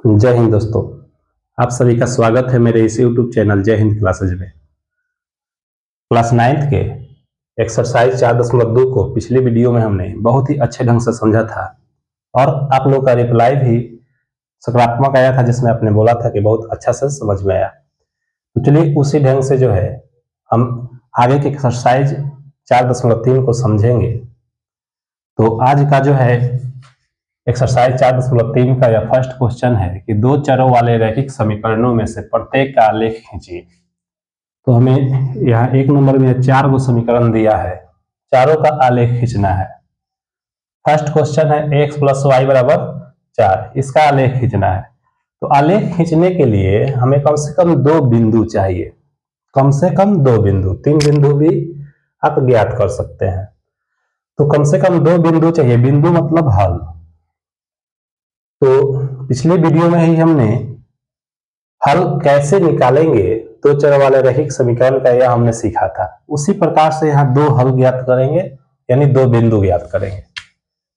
जय हिंद दोस्तों। आप सभी का स्वागत है मेरे इस YouTube चैनल जय हिंद क्लासेज में। क्लास 9th के एक्सरसाइज 4.2 को पिछली वीडियो में हमने बहुत ही अच्छे ढंग से समझा था और आप लोगों का रिप्लाई भी सकारात्मक आया था, जिसमें आपने बोला था कि बहुत अच्छा से समझ में आया। तो चलिए उसी ढंग से जो है हम आगे के एक्सरसाइज 4.3 को समझेंगे। तो आज का जो है एक्सरसाइज 4.3 का यह फर्स्ट क्वेश्चन है कि दो चरों वाले रैखिक समीकरणों में से प्रत्येक का आलेख खींचिए। तो हमें यहाँ एक नंबर में 4 गो समीकरण दिया है, चारों का आलेख खींचना है। फर्स्ट क्वेश्चन है x + y = 4, इसका आलेख खींचना है। तो आलेख खींचने के लिए हमें कम से कम 2 बिंदु चाहिए, कम से कम 2 बिंदु, 3 बिंदु भी आप ज्ञात कर सकते हैं। तो कम से कम 2 बिंदु चाहिए, बिंदु मतलब हल। तो पिछली वीडियो में ही हमने हल कैसे निकालेंगे दो चर वाले रैखिक समीकरण का यह हमने सीखा था। उसी प्रकार से यहाँ 2 हल ज्ञात करेंगे, यानी 2 बिंदु ज्ञात करेंगे।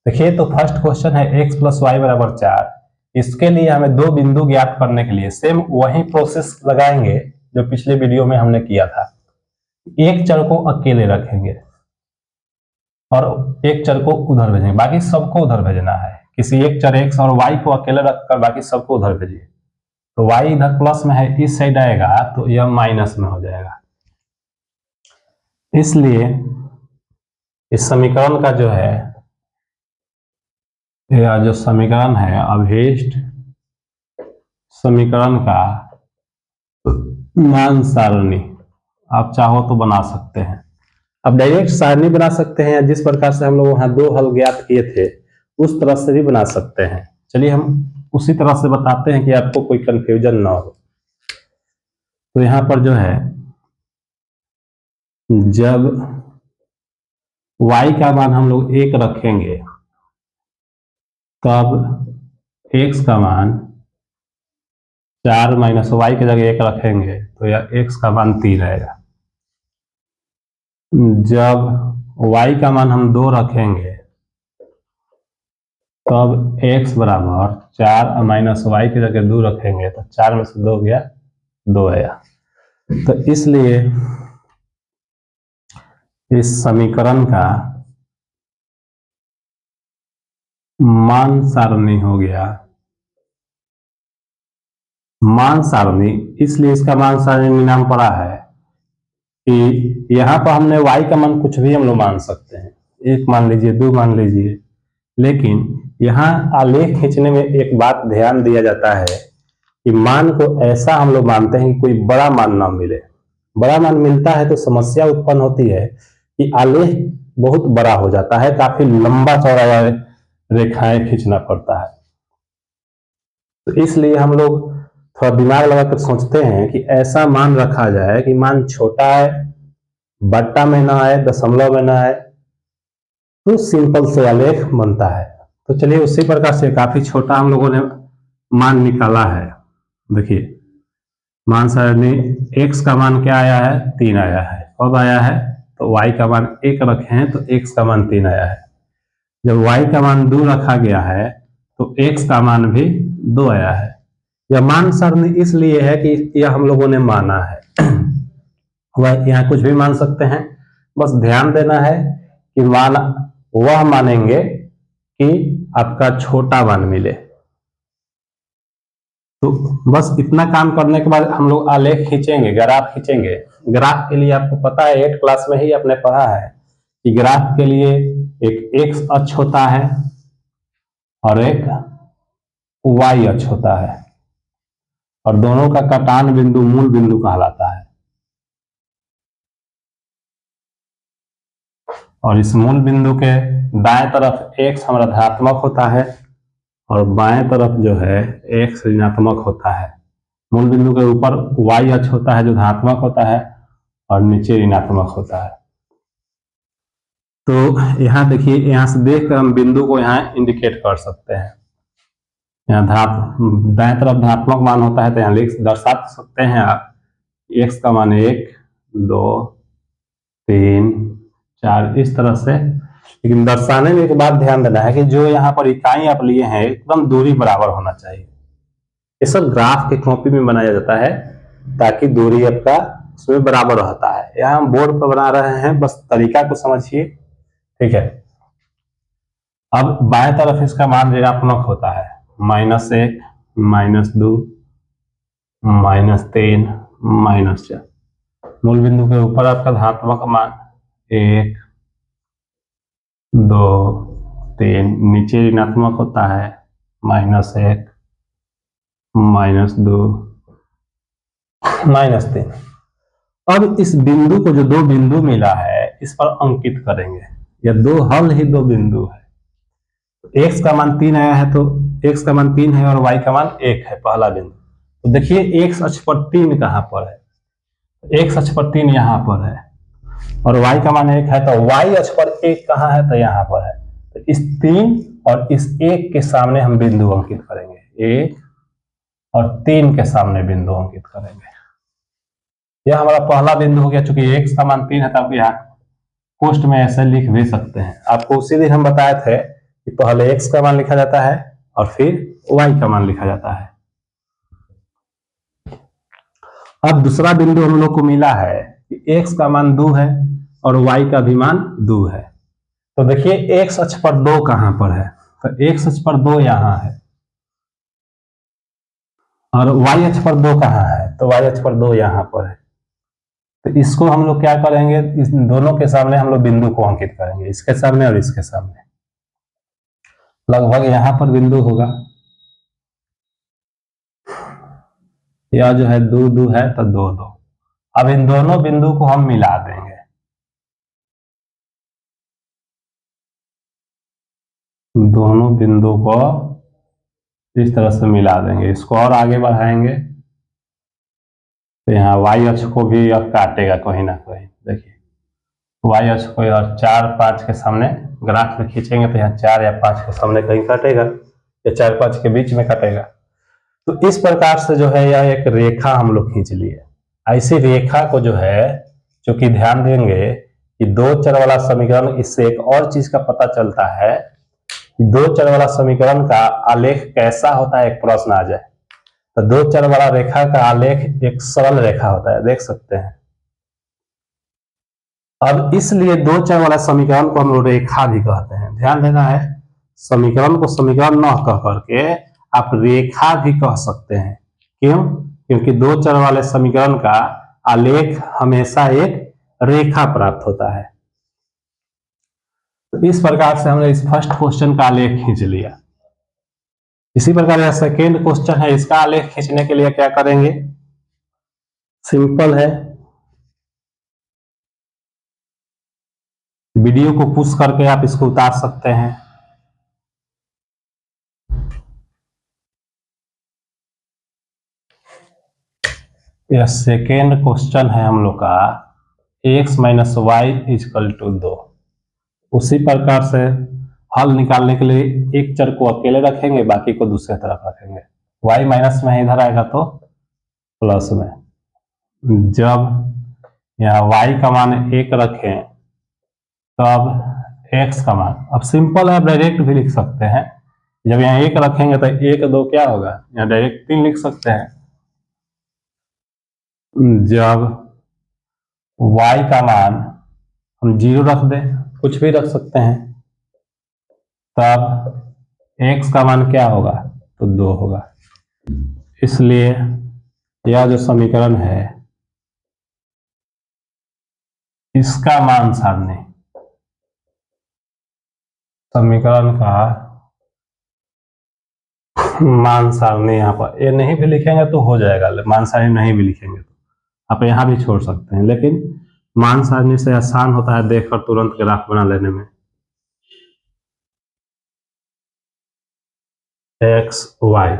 देखिए, तो फर्स्ट क्वेश्चन है x + y = 4। इसके लिए हमें 2 बिंदु ज्ञात करने के लिए सेम वही प्रोसेस लगाएंगे जो पिछले वीडियो में हमने किया था। एक चर को अकेले रखेंगे और एक चर को उधर भेजेंगे, बाकी सबको उधर भेजना है। किसी एक चर x और y को अकेले रखकर बाकी सबको उधर भेजिए। तो y इधर प्लस में है, इस साइड आएगा तो यह माइनस में हो जाएगा। इसलिए इस समीकरण का जो है, यह जो समीकरण है अभीष्ट समीकरण का मान सारणी आप चाहो तो बना सकते हैं। अब डायरेक्ट सारणी बना सकते हैं, या जिस प्रकार से हम लोग वहां 2 हल ज्ञात किए थे उस तरह से भी बना सकते हैं। चलिए हम उसी तरह से बताते हैं कि आपको कोई कंफ्यूजन ना हो। तो यहां पर जो है, जब y का मान हम लोग 1 रखेंगे तब x का मान 4 - y की जगह 1 रखेंगे तो यह x का मान 3 आएगा। जब y का मान हम 2 रखेंगे तब x बराबर 4 - y की जगह 2 रखेंगे तो 4 में से 2 गया 2 आया। तो इसलिए इस समीकरण का मान सारणी हो गया मान सारणी। इसलिए इसका मान सारणी नाम पड़ा है कि यहाँ पर हमने y का मान कुछ भी हम लोग मान सकते हैं, 1 मान लीजिए, 2 मान लीजिए। लेकिन यहाँ आलेख खींचने में एक बात ध्यान दिया जाता है कि मान को ऐसा हम लोग मानते हैं कि कोई बड़ा मान ना मिले। बड़ा मान मिलता है तो समस्या उत्पन्न होती है कि आलेख बहुत बड़ा हो जाता है, काफी लंबा चौड़ा रेखाएं खींचना पड़ता है। तो इसलिए हम लोग थोड़ा दिमाग लगाकर सोचते हैं कि ऐसा मान रखा जाए कि मान छोटा है, बट्टा में ना आए, दशमलव में ना आए, तो सिंपल से आलेख बनता है। तो चलिए उसी प्रकार से काफी छोटा हम लोगों ने मान निकाला है। देखिए, मान सारणी x का मान क्या आया है, 3 आया है। कब आया है, तो y का मान 1 रखे हैं तो x का मान 3 आया है। जब y का मान 2 रखा गया है तो x का मान भी 2 आया है। यह मान सारणी इसलिए है कि यह हम लोगों ने माना है। वह यहाँ कुछ भी मान सकते हैं, बस ध्यान देना है कि मान वह मानेंगे कि आपका छोटा मान मिले। तो बस इतना काम करने के बाद हम लोग आलेख खींचेंगे, ग्राफ खींचेंगे। ग्राफ के लिए आपको पता है, 8 क्लास में ही आपने पढ़ा है कि ग्राफ के लिए एक x अक्ष होता है और एक y अक्ष होता है, और दोनों का कटान बिंदु मूल बिंदु कहलाता है। और इस मूल बिंदु के दाएं तरफ x हमारा धनात्मक होता है और बाएं तरफ जो है x ऋणात्मक होता है। मूल बिंदु के ऊपर y अक्ष होता है जो धनात्मक होता है और नीचे ऋणात्मक होता है। तो यहाँ देखिए, यहाँ से देखकर हम बिंदु को यहाँ इंडिकेट कर सकते हैं। यहाँ दाएं तरफ धनात्मक मान होता है तो यहाँ दर्शा सकते हैं आप, x का मान 1, 2, 3, 4 इस तरह से। लेकिन दर्शाने में एक बात ध्यान देना है कि जो यहाँ पर इकाई आप लिए हैं एकदम दूरी बराबर होना चाहिए। ये सब ग्राफ के कॉपी में बनाया जाता है ताकि दूरी आपका उसमें बराबर रहता है। यहाँ हम बोर्ड पर बना रहे हैं, बस तरीका को समझिए, ठीक है। अब बाएं तरफ इसका मान ऋणात्मक होता है, -1, -2, -3, -4। मूल बिंदु के ऊपर आपका धनात्मक मान 1, 2, 3, नीचे ऋणात्मक होता है -1, -2, -3। अब इस बिंदु को, जो दो बिंदु मिला है, इस पर अंकित करेंगे। या दो हल ही दो बिंदु है, x का मान 3 आया है तो x का मान 3 है और y का मान 1 है, पहला बिंदु। तो देखिए x अक्ष पर 3 कहां पर है, x अक्ष पर 3 यहां पर है और y का मान 1 है, तो y अक्ष पर 1 कहां है, तो यहां पर है। तो इस 3 और इस 1 के सामने हम बिंदु अंकित करेंगे, 1 और 3 के सामने बिंदु अंकित करेंगे। यह हमारा पहला बिंदु हो गया। चूंकि x का मान 3 है तो आप यहाँ पोस्ट में ऐसे लिख भी सकते हैं। आपको उसी दिन हम बताए थे कि पहले x का मान लिखा जाता है और फिर y का मान लिखा जाता है। अब दूसरा बिंदु हम लोग को मिला है कि x का मान 2 है और y का भी मान 2 है। तो देखिए x अक्ष पर 2 कहां पर है, तो x अक्ष पर 2 यहां है और y अक्ष पर 2 कहां है, तो y अक्ष पर 2 यहां पर है। तो इसको हम लोग क्या करेंगे, इस दोनों के सामने हम लोग बिंदु को अंकित करेंगे, इसके सामने और इसके सामने। लगभग यहां पर बिंदु होगा, यह जो है 2, 2 है तो 2, 2। अब इन दोनों बिंदु को हम मिला देंगे, दोनों बिंदु को इस तरह से मिला देंगे। इसको और आगे बढ़ाएंगे तो यहाँ y अक्ष को भी यह काटेगा कहीं ना कहीं। देखिए y अक्ष को यह 4, 5 के सामने ग्राफ में खींचेंगे तो यहाँ 4 या 5 के सामने कहीं काटेगा या 4, 5 के बीच में काटेगा। तो इस प्रकार से जो है यह एक रेखा हम लोग खींच लिए। ऐसी रेखा को जो है, चूंकि ध्यान देंगे कि दो चर वाला समीकरण, इससे एक और चीज का पता चलता है कि दो चर वाला समीकरण का आलेख कैसा होता है, एक प्रश्न आ जाए तो दो चर वाला रेखा का आलेख एक सरल रेखा होता है, देख सकते हैं। अब इसलिए दो चर वाला समीकरण को हम लोग रेखा भी कहते हैं। ध्यान देना है, समीकरण को समीकरण न कह करके आप रेखा भी कह सकते हैं। क्यों? क्योंकि दो चर वाले समीकरण का आलेख हमेशा एक रेखा प्राप्त होता है। तो इस प्रकार से हमने इस फर्स्ट क्वेश्चन का आलेख खींच लिया। इसी प्रकार यह सेकेंड क्वेश्चन है, इसका आलेख खींचने के लिए क्या करेंगे, सिंपल है, वीडियो को पुश करके आप इसको उतार सकते हैं। यह सेकेंड क्वेश्चन है हम लोग का, x minus Y equal to 2। उसी प्रकार से हल निकालने के लिए एक चर को अकेले रखेंगे, बाकी को दूसरे तरफ रखेंगे। y माइनस में इधर आएगा तो प्लस में। जब यहाँ y का मान 1 रखें तब x का मान, अब सिंपल है, आप डायरेक्ट भी लिख सकते हैं। जब यहाँ 1 रखेंगे तो 1, 2 क्या होगा, यहाँ डायरेक्ट 3 लिख सकते हैं। जब y का मान हम 0 रख दें, कुछ भी रख सकते हैं, तब x का मान क्या होगा, तो 2 होगा। इसलिए यह जो समीकरण है इसका मान सारणी, समीकरण का मान सारणी, यहाँ पर ये नहीं भी लिखेंगे तो हो जाएगा, मान सारणी नहीं भी लिखेंगे तो आप यहाँ भी छोड़ सकते हैं, लेकिन मान सारणी से आसान होता है देखकर तुरंत ग्राफ बना लेने में। एक्स वाई,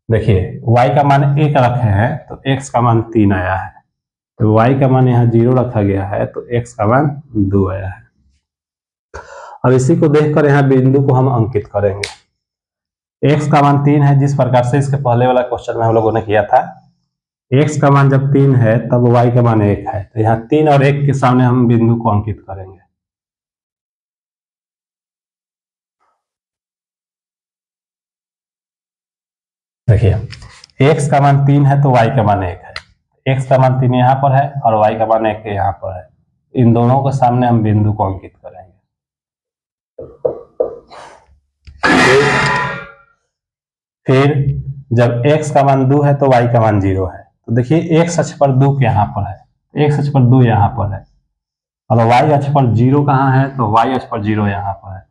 देखिए y का मान 1 रखे हैं तो x का मान 3 आया है, तो y का मान यहाँ 0 रखा गया है तो x का मान 2 आया है। अब इसी को देखकर यहाँ बिंदु को हम अंकित करेंगे। x का मान 3 है, जिस प्रकार से इसके पहले वाला क्वेश्चन में हम लोगों ने किया था। x का मान जब 3 है तब y का मान 1 है, तो यहाँ 3 और 1 के सामने हम बिंदु को अंकित करेंगे। देखिए x का मान 3 है तो y का मान 1 है, x का मान 3 यहाँ पर है और y का मान 1 यहाँ पर है। इन दोनों के सामने हम बिंदु को अंकित करेंगे। फिर जब x का मान 2 है तो y का मान 0 है, तो देखिए x अक्ष पर 2 यहाँ पर है, x अक्ष पर 2 यहाँ पर है, और y अक्ष पर 0 कहाँ है, तो y अक्ष पर 0 यहाँ पर है।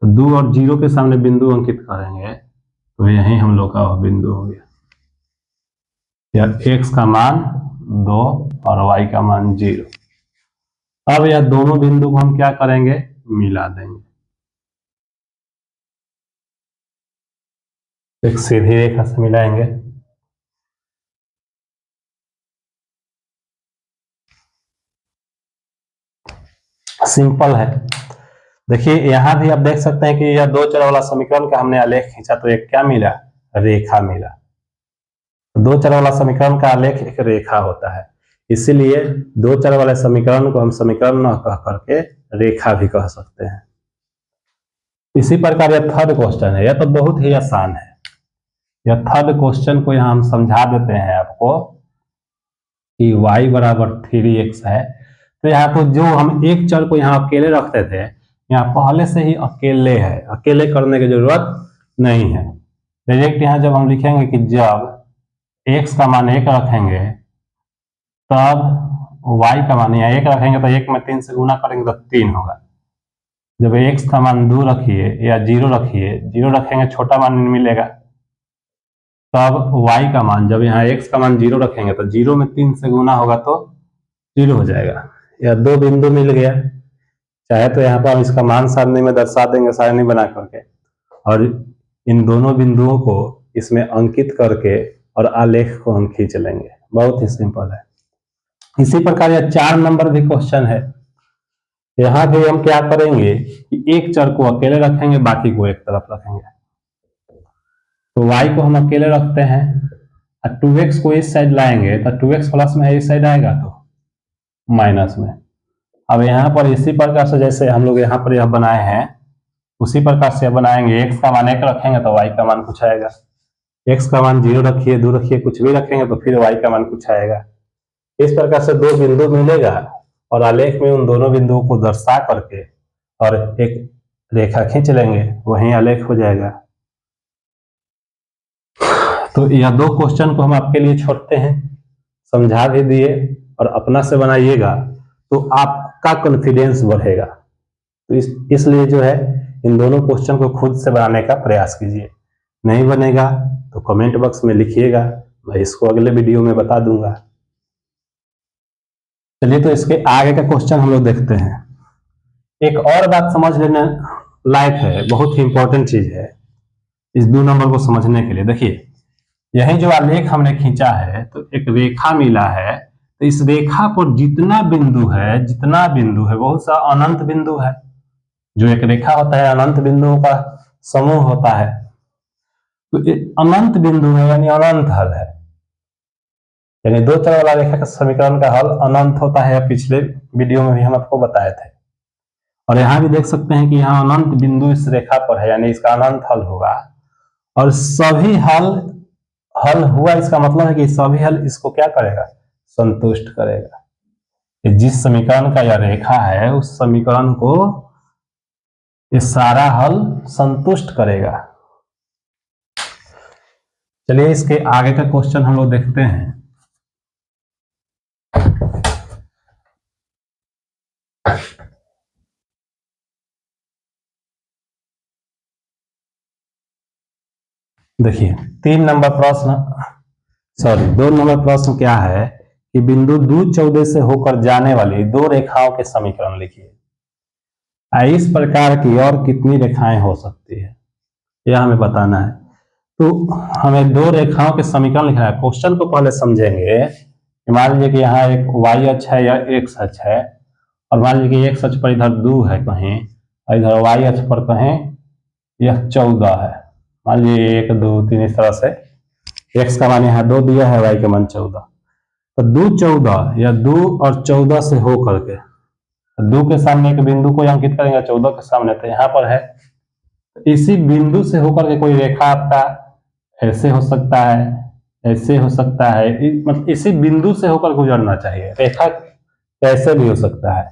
तो 2 और 0 के सामने बिंदु अंकित करेंगे तो यही हम लोग का बिंदु हो गया। यह x का मान 2 और y का मान 0। अब यह दोनों बिंदु को हम क्या करेंगे, मिला देंगे। एक सीधी रेखा से मिलाएंगे। सिंपल है। देखिए यहां भी आप देख सकते हैं कि यह दो चर वाला समीकरण का हमने आलेख खींचा तो एक क्या मिला, रेखा मिला। दो चर वाला समीकरण का आलेख एक रेखा होता है, इसीलिए दो चर वाले समीकरण को हम समीकरण न कह करके रेखा भी कह सकते हैं। इसी प्रकार यह थर्ड क्वेश्चन है, यह तो बहुत ही आसान है। यह थर्ड क्वेश्चन को यहां हम समझा देते हैं आपको कि y बराबर 3x है। तो यहाँ तो जो हम एक चर को यहाँ अकेले रखते थे, यहाँ पहले से ही अकेले है, अकेले करने की जरूरत नहीं है। डायरेक्ट यहाँ जब हम लिखेंगे कि जब x का मान 1 रखेंगे तब y का मान, यहाँ 1 रखेंगे तो 1 में 3 से गुना करेंगे तो 3 होगा। जब x का मान 2 रखिए या 0 रखिए, 0 रखेंगे छोटा मान मिलेगा, तब y का मान, जब यहाँ x का मान 0 रखेंगे तो 0 में 3 से गुना होगा तो 0 हो जाएगा। यह दो बिंदु मिल गया। चाहे तो यहाँ पर हम इसका मान सारणी में दर्शा देंगे, सारणी बना करके, और इन दोनों बिंदुओं को इसमें अंकित करके और आलेख को हम खींच लेंगे। बहुत ही सिंपल है। इसी प्रकार यह 4 नंबर भी क्वेश्चन है। यहाँ भी हम क्या करेंगे कि एक चर को अकेले रखेंगे, बाकी को एक तरफ रखेंगे। तो y को हम अकेले रखते हैं और 2x को इस साइड लाएंगे तो 2x प्लस में है, इस साइड आएगा तो माइनस में। अब यहाँ पर इसी प्रकार से जैसे हम लोग यहाँ पर यह बनाए हैं उसी प्रकार से बनाएंगे। x का मान 1 रखेंगे तो y का मान कुछ आएगा, x का मान 0 रखिए, 2 रखिए, कुछ भी रखेंगे तो फिर y का मान कुछ आएगा। इस प्रकार से दो बिंदु मिलेगा और आलेख में उन दोनों बिंदुओं को दर्शा करके और एक रेखा खींच लेंगे, वहीं आलेख हो जाएगा। तो यह दो क्वेश्चन को हम आपके लिए छोड़ते हैं, समझा भी दिए, और अपना से बनाइएगा तो आपका कॉन्फिडेंस बढ़ेगा। तो इसलिए जो है इन दोनों क्वेश्चन को खुद से बनाने का प्रयास कीजिए। नहीं बनेगा तो कमेंट बॉक्स में लिखिएगा, मैं इसको अगले वीडियो में बता दूंगा। चलिए तो इसके आगे का क्वेश्चन हम लोग देखते हैं। एक और बात समझ लेने लायक है, बहुत ही इंपॉर्टेंट चीज है इस 2 नंबर को समझने के लिए। देखिए यही जो आलेख हमने खींचा है तो एक रेखा मिला है, तो इस रेखा पर जितना बिंदु है बहुत सा अनंत बिंदु है। जो एक रेखा होता है अनंत बिंदुओं का समूह होता है, तो अनंत बिंदु है यानी अनंत हल है। यानी दो चर वाला रेखा का समीकरण का हल अनंत होता है, पिछले वीडियो में भी हम आपको बताए थे। और यहाँ भी देख सकते हैं कि यहाँ अनंत बिंदु इस रेखा पर है, यानी इसका अनंत हल होगा। और सभी हल हुआ, इसका मतलब है कि सभी हल इसको क्या करेगा, संतुष्ट करेगा। कि जिस समीकरण का यह रेखा है उस समीकरण को ये सारा हल संतुष्ट करेगा। चलिए इसके आगे का क्वेश्चन हम लोग देखते हैं। देखिए 2 नंबर प्रश्न क्या है कि बिंदु 2, 14 से होकर जाने वाली दो रेखाओं के समीकरण लिखिए। इस प्रकार की और कितनी रेखाएं हो सकती है यह हमें बताना है। तो हमें दो रेखाओं के समीकरण लिखना है। क्वेश्चन को पहले समझेंगे। मान लीजिए कि यहाँ एक y अक्ष है या x अक्ष है, और मान लीजिए कि x अक्ष पर इधर 2 है कहीं, और इधर y अक्ष पर कहीं यह 14 है। मान लीजिए 1, 2, 3 इस तरह से x का मान यहाँ 2 दिया है, y का मान 14। तो 2, 14 या 2 और 14 से हो करके 2 के सामने एक बिंदु को अंकित करेंगे, 14 के सामने, तो यहाँ पर है। इसी बिंदु से होकर के कोई रेखा आपका ऐसे हो सकता है, ऐसे हो सकता है, मतलब इसी बिंदु से होकर गुजरना चाहिए। रेखा कैसे भी हो सकता है,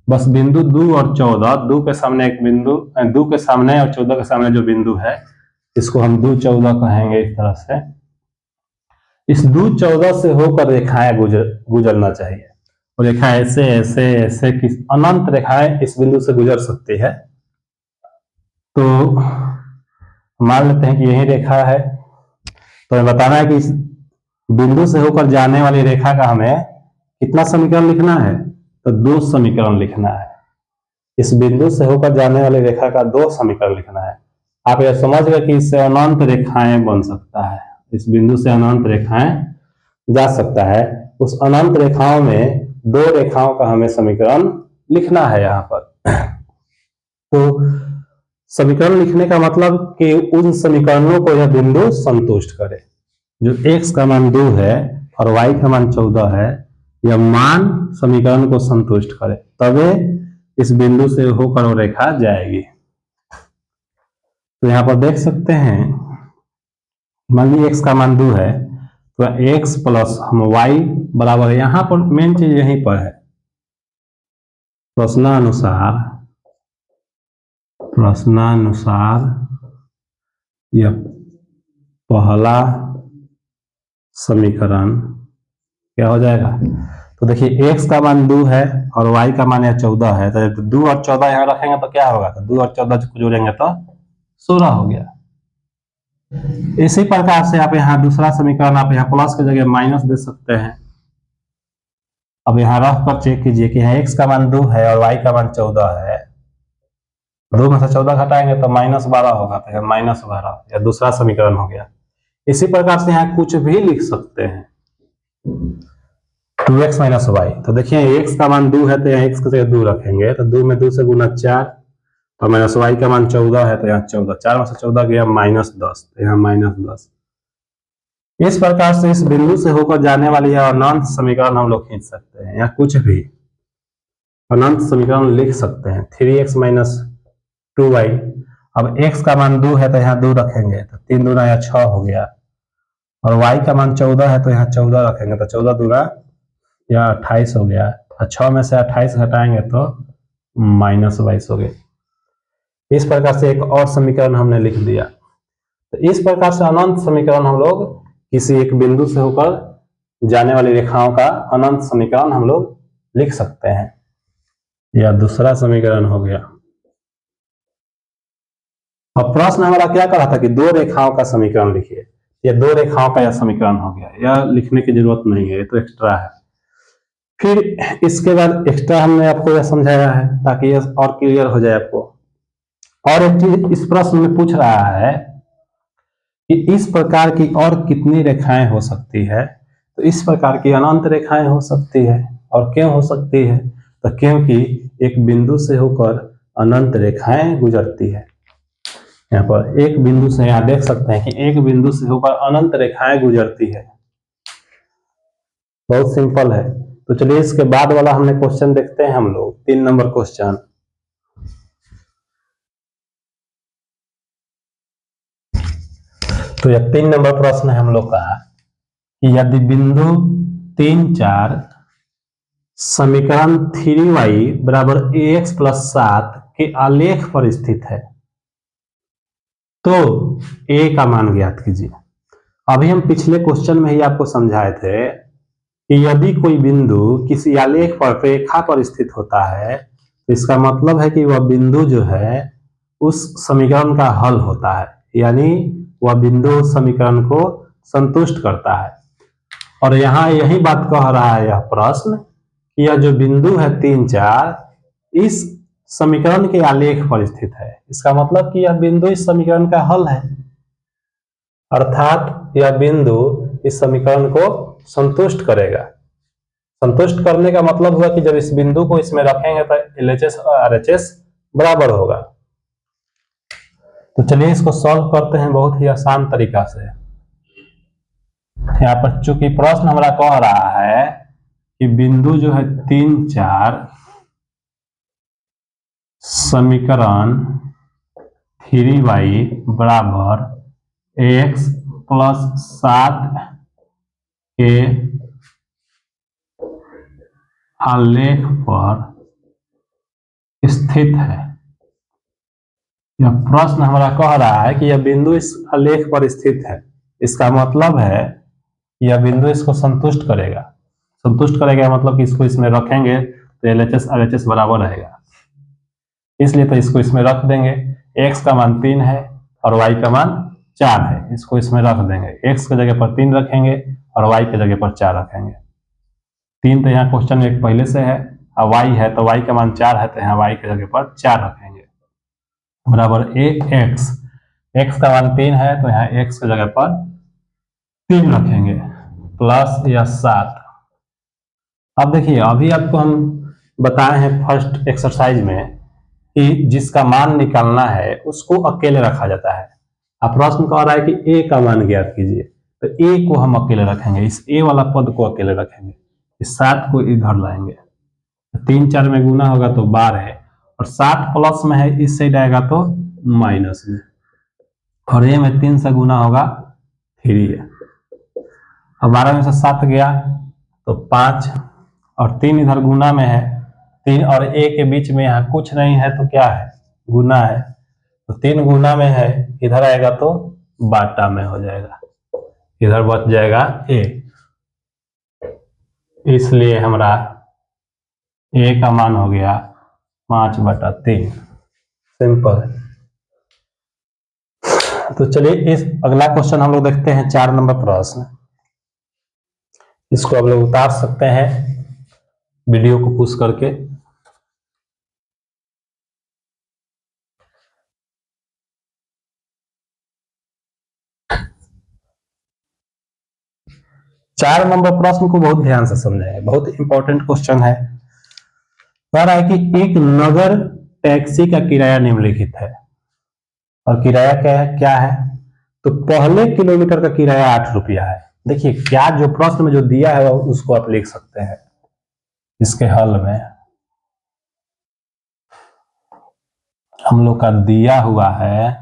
बस बिंदु 2 और 14, 2 के सामने एक बिंदु, 2 के सामने और 14 के सामने जो बिंदु है इसको हम 2 14 कहेंगे। इस तरह से इस 2 14 से होकर रेखाएं गुजरना चाहिए। और रेखा ऐसे ऐसे ऐसे किस अनंत रेखाएं इस बिंदु से गुजर सकती है। तो मान लेते हैं कि यही रेखा है, तो हमें बताना है कि इस बिंदु से होकर जाने वाली रेखा का हमें कितना समीकरण लिखना है, तो 2 समीकरण लिखना है। इस बिंदु से होकर जाने वाली रेखा का 2 समीकरण लिखना है। आप यह समझ गए कि इससे अनंत रेखाएं बन सकता है, इस बिंदु से अनंत रेखाएं जा सकता है। उस अनंत रेखाओं में 2 रेखाओं का हमें समीकरण लिखना है यहाँ पर। तो समीकरण लिखने का मतलब कि उन समीकरणों को यह बिंदु संतुष्ट करे। जो x का मान 2 है और y का मान 14 है, यह मान समीकरण को संतुष्ट करे, तबे इस बिंदु से होकर वो रेखा जाएगी। तो यहाँ पर देख सकते हैं, मान लीजिए x का मान 2 है, तो x प्लस हम y बराबर, यहाँ पर मेन चीज यहीं पर है, प्रश्नानुसार यह पहला समीकरण क्या हो जाएगा। तो देखिए x का मान 2 है और y का मान 14 है, तो 2 और 14 यहाँ रखेंगे तो क्या होगा, तो 2 और 14 जोड़ेंगे तो 16 हो गया। इसी प्रकार से आप यहाँ दूसरा समीकरण आप यहाँ प्लस की जगह माइनस दे सकते हैं। अब यहाँ रख कर चेक कीजिए कि यहाँ x का मान 2 है और y का मान 14 है, 2 में से 14 घटाएंगे तो -12 होगा, तो यहाँ -12 या दूसरा समीकरण हो गया। इसी प्रकार से यहाँ कुछ भी लिख सकते हैं, 2x माइनस वाई। तो देखिए x का मान 2 है तो यहाँ x की जगह 2 रखेंगे, तो 2 में 2 से गुना 4, और माइनस y का मान 14 है तो यहाँ 14, 4 में से 14 गया -10, तो यहाँ -10। इस प्रकार से इस बिंदु से होकर जाने वाली अनंत समीकरण हम लोग खींच सकते हैं, या कुछ भी अनंत समीकरण लिख सकते हैं। 3x माइनस 2y, अब x का मान 2 है तो यहाँ 2 रखेंगे, तो 3 दूना यहाँ 6 हो गया, और y का मान 14 है तो यहाँ 14 रखेंगे, तो 14 दूना या 28 हो गया, 6 में से 28 घटाएंगे तो -22 हो गया। इस प्रकार से एक और समीकरण हमने लिख दिया। तो इस प्रकार से अनंत समीकरण हम लोग किसी एक बिंदु से होकर जाने वाली रेखाओं का अनंत समीकरण हम लोग लिख सकते हैं। यह दूसरा समीकरण हो गया। अब प्रश्न हमारा क्या कर रहा था कि 2 रेखाओं का समीकरण लिखिए, यह 2 रेखाओं का यह समीकरण हो गया, यह लिखने की जरूरत नहीं है, ये तो एक्स्ट्रा है। फिर इसके बाद एक्स्ट्रा हमने आपको यह समझाया है ताकि यह और क्लियर हो जाए आपको। और एक चीज इस प्रश्न में पूछ रहा है कि इस प्रकार की और कितनी रेखाएं हो सकती है, तो इस प्रकार की अनंत रेखाएं हो सकती है। और क्यों हो सकती है, तो क्योंकि एक बिंदु से होकर अनंत रेखाएं गुजरती है। यहाँ पर एक बिंदु से यहाँ देख सकते हैं कि एक बिंदु से होकर अनंत रेखाएं गुजरती है। बहुत सिंपल है। तो चलिए इसके बाद वाला हमने क्वेश्चन देखते हैं हम लोग, 3 नंबर क्वेश्चन। तो यह 3 नंबर प्रश्न है हम लोग का कि यदि बिंदु 3 4 समीकरण 3y बराबर ax प्लस 7 के आलेख पर स्थित है तो a का मान ज्ञात कीजिए। अभी हम पिछले क्वेश्चन में ही आपको समझाए थे कि यदि कोई बिंदु किसी आलेख पर रेखा पर स्थित होता है तो इसका मतलब है कि वह बिंदु जो है उस समीकरण का हल होता है, यानी वह बिंदु उस समीकरण को संतुष्ट करता है। और यहाँ यही बात कह रहा है यह प्रश्न कि यह जो बिंदु है 3 4 इस समीकरण के आलेख पर स्थित है, इसका मतलब कि यह बिंदु इस समीकरण का हल है, अर्थात यह बिंदु इस समीकरण को संतुष्ट करेगा। संतुष्ट करने का मतलब हुआ कि जब इस बिंदु को इसमें रखेंगे तो LHS और RHS बराबर होगा। तो चलिए इसको सॉल्व करते हैं बहुत ही आसान तरीका से। यहाँ पर चूंकि प्रश्न हमारा कह रहा है कि बिंदु जो है 3 4 समीकरण 3y बराबर ax प्लस 7 के आलेख पर स्थित है। यह प्रश्न हमारा कह रहा है कि यह बिंदु इस आलेख पर स्थित है। इसका मतलब है यह बिंदु इसको संतुष्ट करेगा। संतुष्ट करेगा मतलब कि इसको इसमें रखेंगे तो LHS RHS बराबर रहेगा, इसलिए तो इसको इसमें रख देंगे। x का मान 3 है और y का मान 4 है, इसको इसमें रख देंगे। x की जगह पर 3 रखेंगे और y की जगह पर 4 रखेंगे। 3 तो यहाँ क्वेश्चन में एक पहले से है और y है तो y का मान 4 है तो यहाँ y की जगह पर 4 रखेंगे बराबर x। x का मान 3 है तो यहाँ x की जगह पर 3 रखेंगे प्लस या 7। अब देखिए अभी आपको हम बताए हैं फर्स्ट एक्सरसाइज में कि जिसका मान निकालना है उसको अकेले रखा जाता है। अब प्रश्न कह रहा है कि a का मान ज्ञात कीजिए, तो a को हम अकेले रखेंगे, इस a वाला पद को अकेले रखेंगे, इस 7 को इधर लाएंगे। 3 4 में गुना होगा तो 12 है और 7 प्लस में है, इस साइड आएगा तो माइनस में, और a में 3 से गुना होगा 3 है। अब 12 में से 7 गया तो 5 और 3 इधर गुना में है, 3 और a के बीच में यहाँ कुछ नहीं है तो क्या है, गुना है, तो 3 गुना में है, इधर आएगा तो बाटा में हो जाएगा, इधर बच जाएगा a। इसलिए हमारा a का मान हो गया 5/3। सिंपल। तो चलिए इस अगला क्वेश्चन हम लोग देखते हैं, 4 नंबर प्रश्न। इसको आप लोग उतार सकते हैं वीडियो को पुश करके। चार नंबर प्रश्न को बहुत ध्यान से समझे, बहुत इंपॉर्टेंट क्वेश्चन है। कह रहा है कि एक नगर टैक्सी का किराया निम्नलिखित है और किराया क्या है, तो पहले किलोमीटर का किराया 8 रुपया है। देखिए क्या जो प्रश्न में जो दिया है उसको आप लिख सकते हैं इसके हल में। हम लोग का दिया है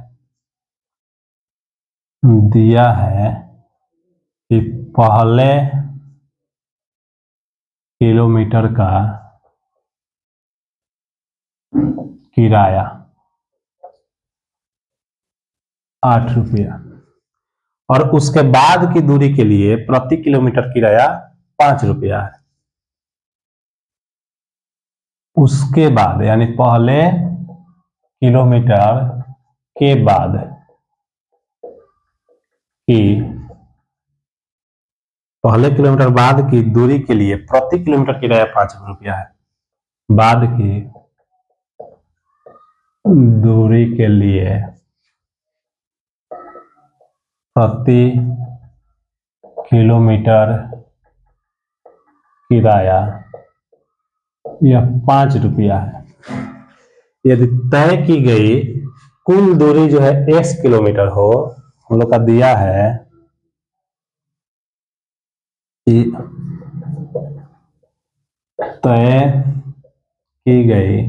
कि पहले किलोमीटर का किराया 8 रुपया और उसके बाद की दूरी के लिए प्रति किलोमीटर किराया 5 रुपया है। उसके बाद यानी पहले किलोमीटर के बाद की पहले किलोमीटर बाद की दूरी के लिए प्रति किलोमीटर किराया 5 रुपया है। बाद की दूरी के लिए प्रति किलोमीटर किराया यह 5 रुपया है। यदि तय की गई कुल दूरी जो है x किलोमीटर हो, हम लोग का दिया है कि तय की गई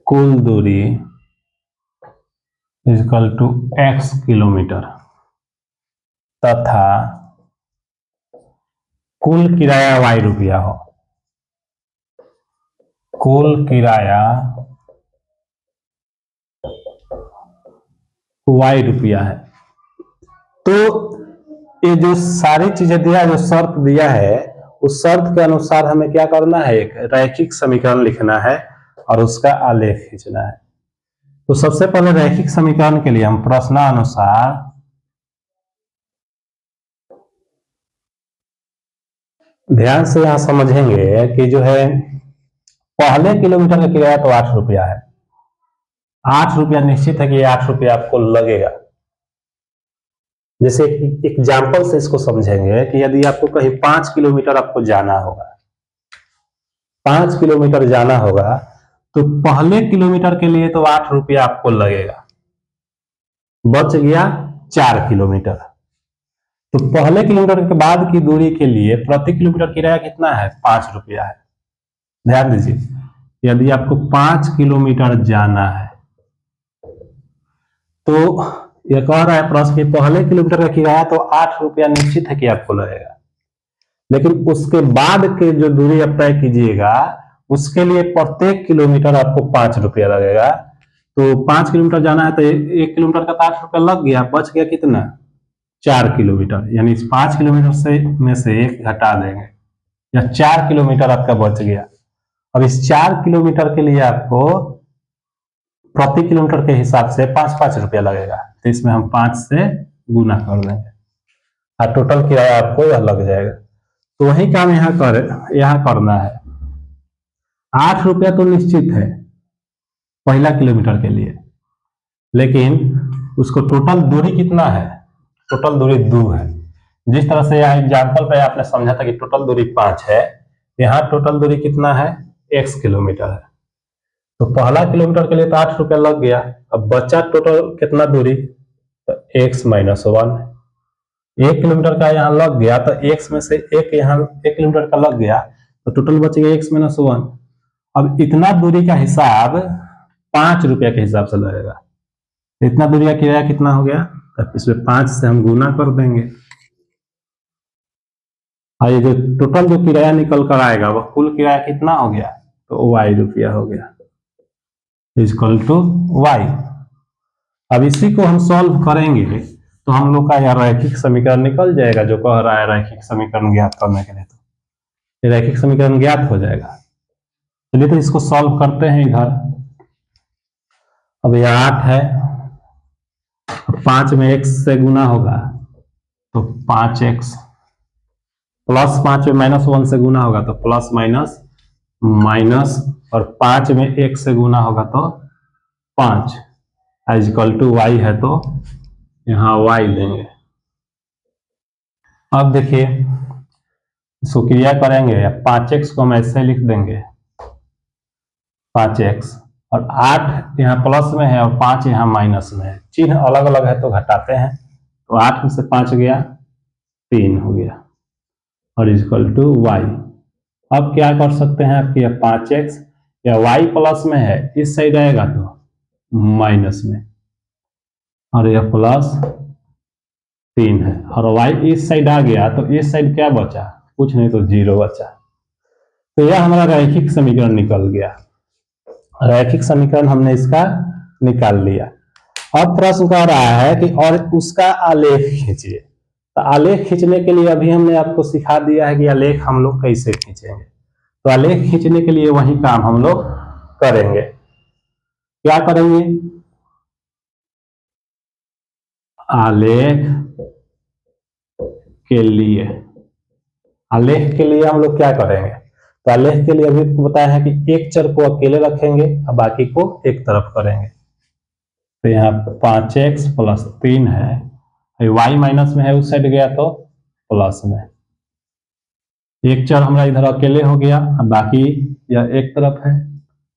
कुल दूरी इक्वल टू x किलोमीटर तथा कुल किराया y रुपया हो। कुल किराया y रुपया है। तो ये जो सारी चीजें दिया, जो शर्त दिया है, उस शर्त के अनुसार हमें क्या करना है, एक रैखिक समीकरण लिखना है और उसका आलेख खींचना है। तो सबसे पहले रैखिक समीकरण के लिए हम प्रश्नानुसार ध्यान से यहां समझेंगे कि जो है पहले किलोमीटर का किराया तो 8 रुपया है। 8 रुपया निश्चित है कि 8 रुपया आपको लगेगा। जैसे एग्जाम्पल से इसको समझेंगे कि यदि आपको कहीं 5 किलोमीटर आपको जाना होगा, 5 किलोमीटर जाना होगा, तो पहले किलोमीटर के लिए तो 8 रुपया आपको लगेगा, बच गया 4 किलोमीटर। तो पहले किलोमीटर के बाद की दूरी के लिए प्रति किलोमीटर किराया कितना है, 5 रुपया है। ध्यान दीजिए, यदि आपको 5 किलोमीटर जाना है तो ये कह रहा है प्रश्न कि पहले किलोमीटर का किराया तो 8 रुपया निश्चित है कि आपको लगेगा, लेकिन उसके बाद के जो दूरी आप तय कीजिएगा उसके लिए प्रत्येक किलोमीटर आपको 5 रुपया लगेगा। तो 5 किलोमीटर जाना है तो 1 किलोमीटर का 8 रुपया लग गया, बच गया कितना 4 किलोमीटर, यानी इस 5 किलोमीटर से में से 1 घटा देंगे या 4 किलोमीटर आपका बच गया। अब इस 4 किलोमीटर के लिए आपको प्रति किलोमीटर के हिसाब से 5-5 रुपया लगेगा, तो इसमें हम 5 से गुना कर देंगे और टोटल किराया आपको यह लग जाएगा। तो वही काम यहाँ करना है। 8 रुपया तो निश्चित है पहला किलोमीटर के लिए, लेकिन उसको टोटल दूरी कितना है, टोटल दूरी 2 है। जिस तरह से यहाँ एग्जाम्पल पे आपने समझा था कि टोटल दूरी 5 है, यहाँ टोटल दूरी कितना है x किलोमीटर है। तो पहला किलोमीटर के लिए तो 8 रुपया लग गया, अब बचा टोटल कितना दूरी, तो x - 1 1 किलोमीटर का यहाँ लग गया, तो x में से एक यहाँ 1 किलोमीटर का लग गया, तो टोटल बच गया x - 1। अब इतना दूरी का हिसाब 5 रुपया के हिसाब से लगेगा। इतना दूरी का किराया कितना हो गया, तो इसमें 5 से हम गुना कर देंगे और ये जो टोटल जो किराया निकल कर आएगा वह कुल किराया कितना हो गया, तो y रुपया हो गया इक्वल टू y। अब इसी को हम सॉल्व करेंगे तो हम लोग का यह रैखिक समीकरण निकल जाएगा, जो कह रहा है रैखिक समीकरण ज्ञात करने के लिए, तो ये रैखिक समीकरण ज्ञात हो जाएगा। चलिए तो इसको सॉल्व करते हैं इधर। अब यह 8 है, 5 में x से गुना होगा तो 5x, प्लस 5 में -1 से गुना होगा तो प्लस माइनस, और 5 में 1 से गुना होगा तो 5 इक्वल टू y है, तो यहाँ y देंगे। अब देखिए इसको क्रिया करेंगे, 5x को हम ऐसे लिख देंगे 5x, और 8 यहाँ प्लस में है और 5 यहाँ माइनस में है, चिन्ह अलग अलग है तो घटाते हैं, तो 8 में से 5 गया 3 हो गया और इक्वल टू y। अब क्या कर सकते हैं आपकी 5x या y प्लस में है इस साइड आएगा तो माइनस में, और यह प्लस 3 है, और y इस साइड आ गया तो इस साइड क्या बचा, कुछ नहीं तो 0 बचा। तो यह हमारा रैखिक समीकरण निकल गया। रैखिक समीकरण हमने इसका निकाल लिया। अब प्रश्न कह रहा है कि और उसका आलेख खींचिए। तो आलेख खींचने के लिए अभी हमने आपको सिखा दिया है कि आलेख हम लोग कैसे खींचेंगे। तो आलेख खींचने के लिए वही काम हम लोग करेंगे। क्या करेंगे, आलेख के लिए हम लोग क्या करेंगे, तो आलेख के लिए अभी बताया है कि एक चर को अकेले रखेंगे और बाकी को एक तरफ करेंगे। तो यहाँ 5x प्लस 3 है, y माइनस में है उस साइड गया तो प्लस में, एक चर हमारा इधर अकेले हो गया, अब बाकी यह एक तरफ है।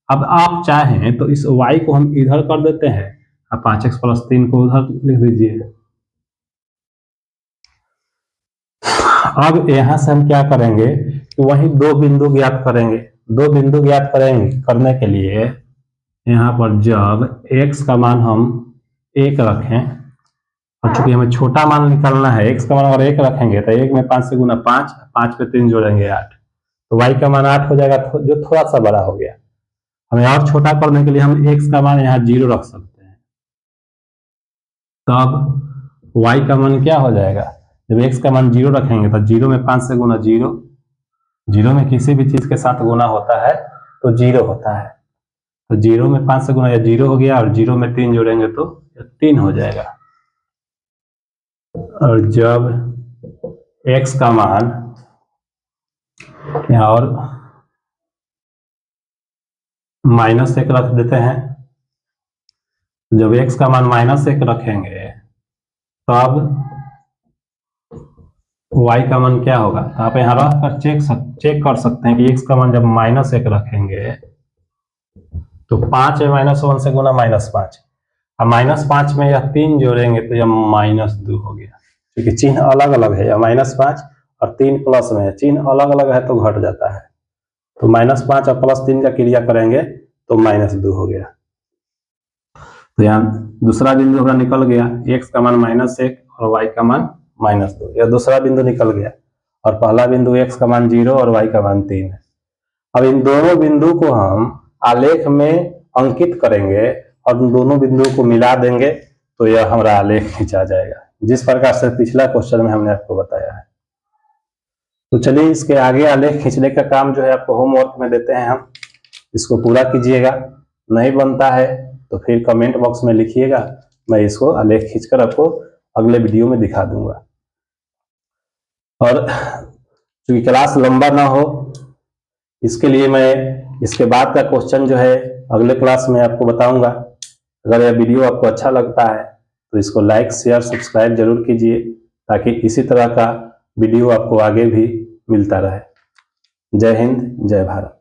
अब आप चाहें तो इस y को हम इधर कर देते हैं, अब 5x प्लस 3 को उधर लिख दीजिए। अब यहां से हम क्या करेंगे कि वही 2 बिंदु ज्ञात करेंगे। 2 बिंदु ज्ञात करने के लिए यहाँ पर जब x का मान हम 1 रखें, और चूंकि हमें छोटा मान निकालना है, x का मान अगर 1 रखेंगे तो 1 में 5 से गुना 5, 5 पे 3 जोड़ेंगे 8, तो y का मान 8 हो जाएगा, जो थोड़ा सा बड़ा हो गया। हमें और छोटा करने के लिए हम x का मान यहाँ 0 रख सकते हैं, तब y का मान क्या हो जाएगा, जब x का मान 0 रखेंगे तो 0 में 5 से गुना 0, 0 में किसी भी चीज के साथ गुना होता है तो 0 होता है, तो 0 में 5 से गुना या 0 हो गया, और 0 में 3 जोड़ेंगे तो 3 हो जाएगा। और जब x का मान यहाँ और -1 रख देते हैं, जब x का मान -1 रखेंगे तब y का मान क्या होगा, तो आप यहाँ रख कर चेक कर सकते हैं कि x का मान जब -1 रखेंगे तो 5 में -1 से गुना -5, अब -5 में यह 3 जोड़ेंगे तो यह -2 हो गया, क्योंकि चिन्ह अलग अलग है, यह -5 और 3 प्लस में है, चिन्ह अलग अलग है तो घट जाता है, तो -5 और +3 का क्रिया करेंगे तो -2 हो गया। तो यहाँ दूसरा बिंदु हमारा निकल गया, x का मान -1 और y का मान -2, यह दूसरा बिंदु निकल गया। और पहला बिंदु x का मान 0 और y का मान 3 है। अब इन दोनों बिंदु को हम आलेख में अंकित करेंगे और उन दोनों बिंदुओं को मिला देंगे तो यह हमारा आलेख खींचा जाएगा, जिस प्रकार से पिछला क्वेश्चन में हमने आपको बताया है। तो चलिए इसके आगे आलेख खींचने का काम जो है आपको होमवर्क में देते हैं हम, इसको पूरा कीजिएगा। नहीं बनता है तो फिर कमेंट बॉक्स में लिखिएगा, मैं इसको आलेख खींचकर आपको अगले वीडियो में दिखा दूंगा। और चूंकि क्लास लंबा ना हो इसके लिए मैं इसके बाद का क्वेश्चन जो है अगले क्लास में आपको बताऊंगा। अगर यह वीडियो आपको अच्छा लगता है तो इसको लाइक शेयर सब्सक्राइब जरूर कीजिए, ताकि इसी तरह का वीडियो आपको आगे भी मिलता रहे। जय हिंद, जय भारत।